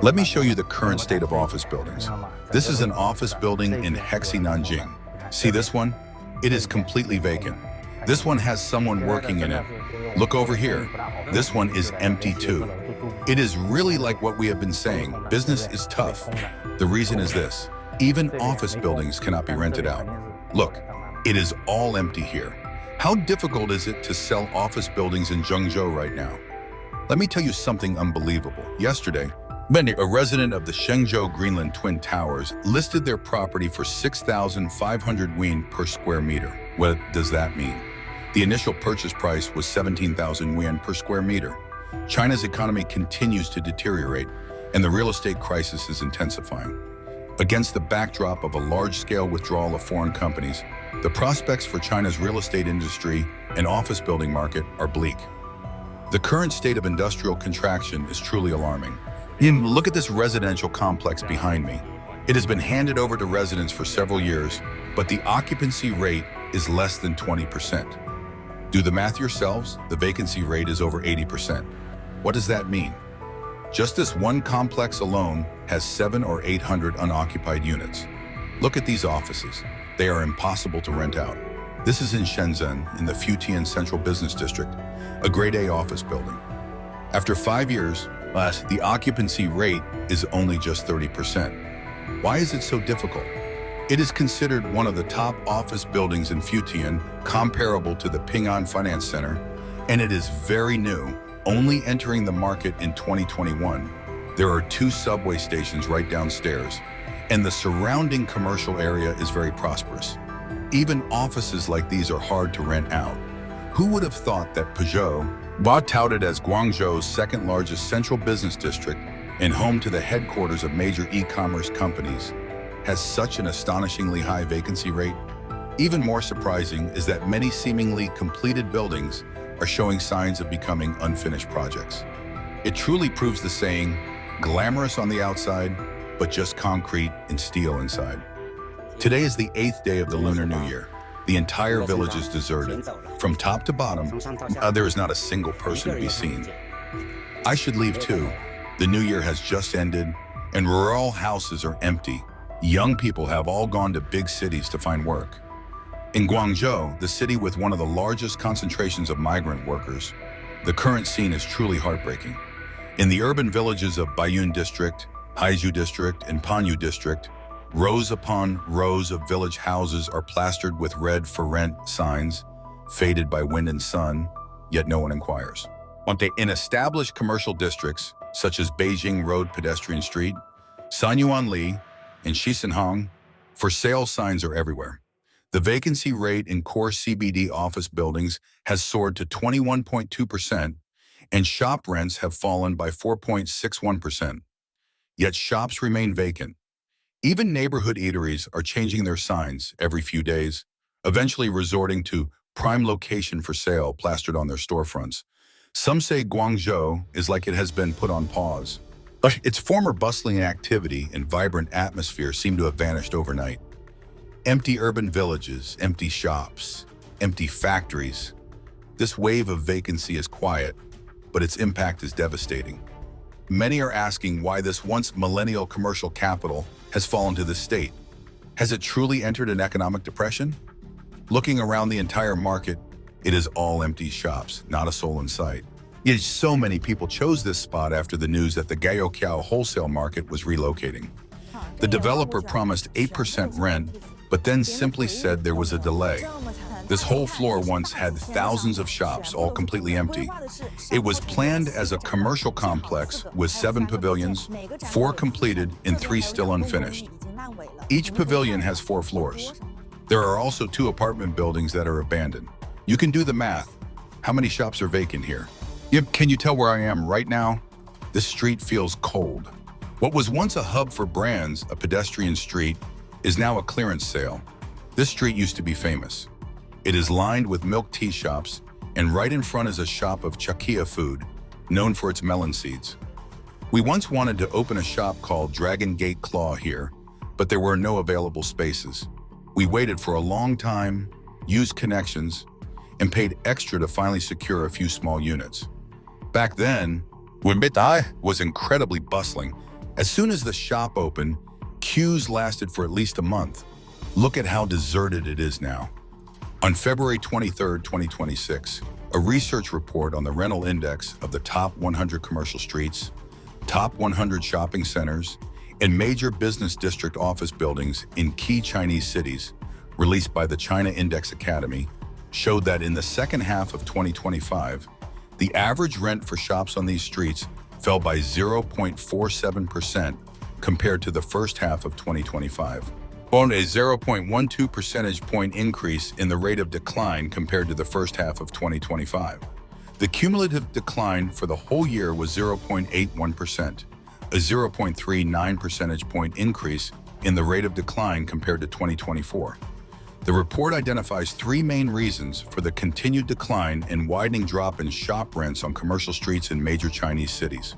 Let me show you the current state of office buildings. This is an office building in Hexi, Nanjing. See this one? It is completely vacant. This one has someone working in it. Look over here. This one is empty too. It is really like what we have been saying. Business is tough. The reason is this. Even office buildings cannot be rented out. Look, it is all empty here. How difficult is it to sell office buildings in Zhengzhou right now? Let me tell you something unbelievable. Yesterday, a resident of the Zhengzhou Greenland Twin Towers listed their property for 6,500 yuan per square meter. What does that mean? The initial purchase price was 17,000 yuan per square meter. China's economy continues to deteriorate, and the real estate crisis is intensifying. Against the backdrop of a large-scale withdrawal of foreign companies, the prospects for China's real estate industry and office building market are bleak. The current state of industrial contraction is truly alarming. Look at this residential complex behind me. It has been handed over to residents for several years, but the occupancy rate is less than 20%. Do the math yourselves, the vacancy rate is over 80%. What does that mean? Just this one complex alone has 700 or 800 unoccupied units. Look at these offices. They are impossible to rent out. This is in Shenzhen, in the Futian Central Business District, a grade A office building. After 5 years, the occupancy rate is only just 30%. Why is it so difficult? It is considered one of the top office buildings in Futian, comparable to the Ping An Finance Center, and it is very new, only entering the market in 2021. There are 2 subway stations right downstairs, and the surrounding commercial area is very prosperous. Even offices like these are hard to rent out. Who would have thought that Peugeot, touted as Guangzhou's second largest central business district and home to the headquarters of major e-commerce companies, has such an astonishingly high vacancy rate? Even more surprising is that many seemingly completed buildings are showing signs of becoming unfinished projects. It truly proves the saying, glamorous on the outside, but just concrete and steel inside. Today is the 8th day of the Lunar New Year. The entire village is deserted. From top to bottom, there is not a single person to be seen. I should leave too. The new year has just ended, and rural houses are empty. Young people have all gone to big cities to find work. In Guangzhou, the city with one of the largest concentrations of migrant workers, the current scene is truly heartbreaking. In the urban villages of Baiyun District, Haizhu District, and Panyu District, rows upon rows of village houses are plastered with red for rent signs, faded by wind and sun, yet no one inquires. In established commercial districts, such as Beijing Road Pedestrian Street, Sanyuanli, and Shisanhong, for sale signs are everywhere. The vacancy rate in core CBD office buildings has soared to 21.2%, and shop rents have fallen by 4.61%. Yet shops remain vacant. Even neighborhood eateries are changing their signs every few days, eventually resorting to prime location for sale plastered on their storefronts. Some say Guangzhou is like it has been put on pause. Its former bustling activity and vibrant atmosphere seem to have vanished overnight. Empty urban villages, empty shops, empty factories. This wave of vacancy is quiet, but its impact is devastating. Many are asking why this once millennial commercial capital has fallen to this state. Has it truly entered an economic depression? Looking around the entire market, it is all empty shops, not a soul in sight. Yet so many people chose this spot after the news that the Gaoqiao wholesale market was relocating. The developer promised 8% rent, but then simply said there was a delay. This whole floor once had thousands of shops, all completely empty. It was planned as a commercial complex with 7 pavilions, 4 completed and 3 still unfinished. Each pavilion has 4 floors. There are also 2 apartment buildings that are abandoned. You can do the math. How many shops are vacant here? Can you tell where I am right now? This street feels cold. What was once a hub for brands, a pedestrian street, is now a clearance sale. This street used to be famous. It is lined with milk tea shops, and right in front is a shop of chakia food, known for its melon seeds. We once wanted to open a shop called Dragon Gate Claw here, but there were no available spaces. We waited for a long time, used connections, and paid extra to finally secure a few small units. Back then, Wimbit was incredibly bustling. As soon as the shop opened, queues lasted for at least a month. Look at how deserted it is now. On February 23, 2026, a research report on the rental index of the top 100 commercial streets, top 100 shopping centers, and major business district office buildings in key Chinese cities, released by the China Index Academy, showed that in the second half of 2025, the average rent for shops on these streets fell by 0.47% compared to the first half of 2025, on a 0.12 percentage point increase in the rate of decline compared to the first half of 2025. The cumulative decline for the whole year was 0.81%, a 0.39 percentage point increase in the rate of decline compared to 2024. The report identifies three main reasons for the continued decline and widening drop in shop rents on commercial streets in major Chinese cities.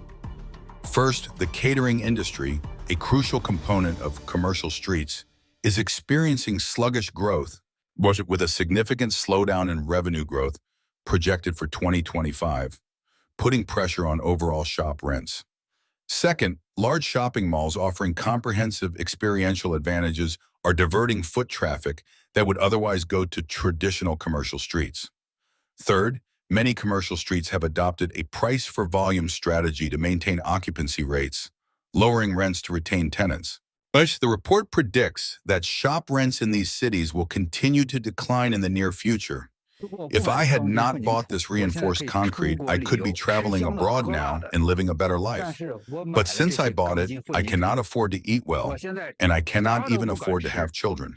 First, the catering industry, a crucial component of commercial streets, is experiencing sluggish growth, with a significant slowdown in revenue growth projected for 2025, putting pressure on overall shop rents. Second, large shopping malls offering comprehensive experiential advantages are diverting foot traffic that would otherwise go to traditional commercial streets. Third, many commercial streets have adopted a price-for-volume strategy to maintain occupancy rates, lowering rents to retain tenants. But the report predicts that shop rents in these cities will continue to decline in the near future. If I had not bought this reinforced concrete, I could be traveling abroad now and living a better life. But since I bought it, I cannot afford to eat well, and I cannot even afford to have children.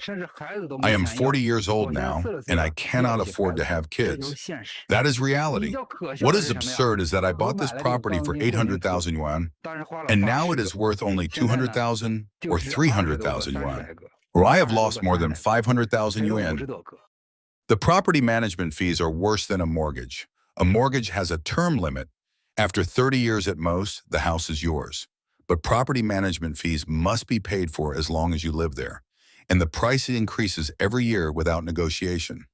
I am 40 years old now, and I cannot afford to have kids. That is reality. What is absurd is that I bought this property for 800,000 yuan, and now it is worth only 200,000 or 300,000 yuan, or I have lost more than 500,000 yuan. The property management fees are worse than a mortgage. A mortgage has a term limit. After 30 years at most, the house is yours. But property management fees must be paid for as long as you live there, and the price increases every year without negotiation.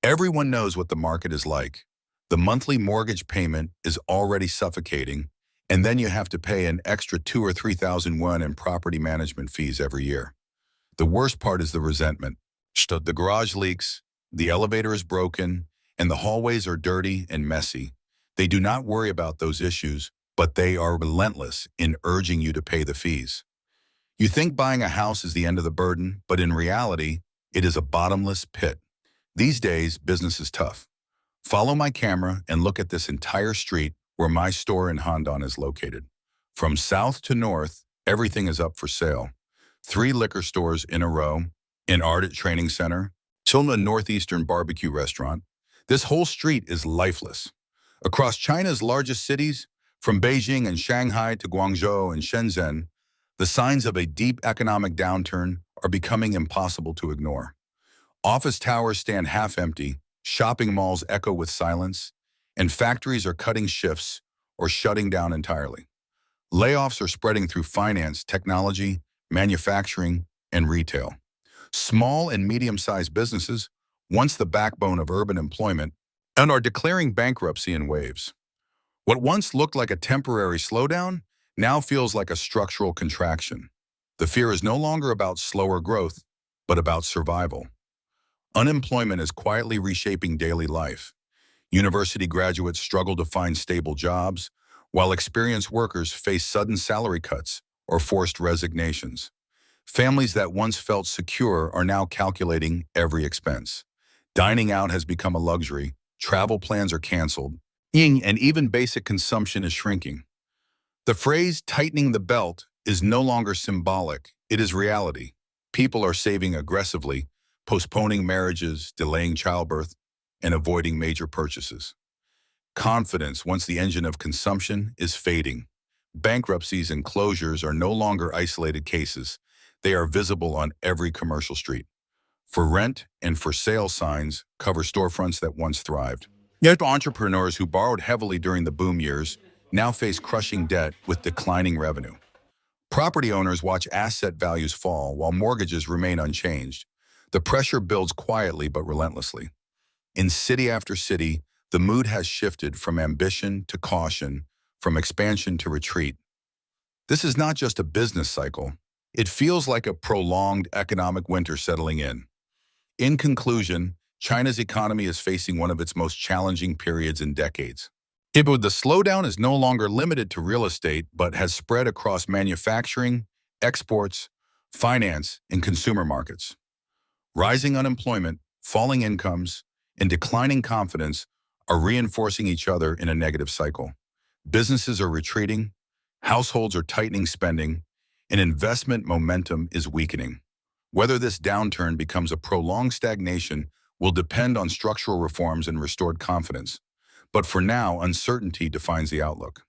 Everyone knows what the market is like. The monthly mortgage payment is already suffocating, and then you have to pay an extra 2,000 or 3,000 yuan in property management fees every year. The worst part is the resentment. The garage leaks, the elevator is broken, and the hallways are dirty and messy. They do not worry about those issues, but they are relentless in urging you to pay the fees. You think buying a house is the end of the burden, but in reality, it is a bottomless pit. These days, business is tough. Follow my camera and look at this entire street where my store in Handan is located. From south to north, everything is up for sale. 3 liquor stores in a row, an art training center, a northeastern barbecue restaurant. This whole street is lifeless. Across China's largest cities, from Beijing and Shanghai to Guangzhou and Shenzhen, the signs of a deep economic downturn are becoming impossible to ignore. Office towers stand half empty, shopping malls echo with silence, and factories are cutting shifts or shutting down entirely. Layoffs are spreading through finance, technology, manufacturing, and retail. Small and medium-sized businesses, once the backbone of urban employment, and are declaring bankruptcy in waves. What once looked like a temporary slowdown now feels like a structural contraction. The fear is no longer about slower growth, but about survival. Unemployment is quietly reshaping daily life. University graduates struggle to find stable jobs, while experienced workers face sudden salary cuts or forced resignations. Families that once felt secure are now calculating every expense. Dining out has become a luxury, travel plans are canceled, and even basic consumption is shrinking. The phrase tightening the belt is no longer symbolic, it is reality. People are saving aggressively, postponing marriages, delaying childbirth, and avoiding major purchases. Confidence, once the engine of consumption, is fading. Bankruptcies and closures are no longer isolated cases. They are visible on every commercial street. For rent and for sale signs cover storefronts that once thrived. Yet entrepreneurs who borrowed heavily during the boom years now face crushing debt with declining revenue. Property owners watch asset values fall while mortgages remain unchanged. The pressure builds quietly but relentlessly. In city after city, the mood has shifted from ambition to caution, from expansion to retreat. This is not just a business cycle. It feels like a prolonged economic winter settling in. In conclusion, China's economy is facing one of its most challenging periods in decades. The slowdown is no longer limited to real estate, but has spread across manufacturing, exports, finance, and consumer markets. Rising unemployment, falling incomes, and declining confidence are reinforcing each other in a negative cycle. Businesses are retreating, households are tightening spending, and investment momentum is weakening. Whether this downturn becomes a prolonged stagnation will depend on structural reforms and restored confidence. But for now, uncertainty defines the outlook.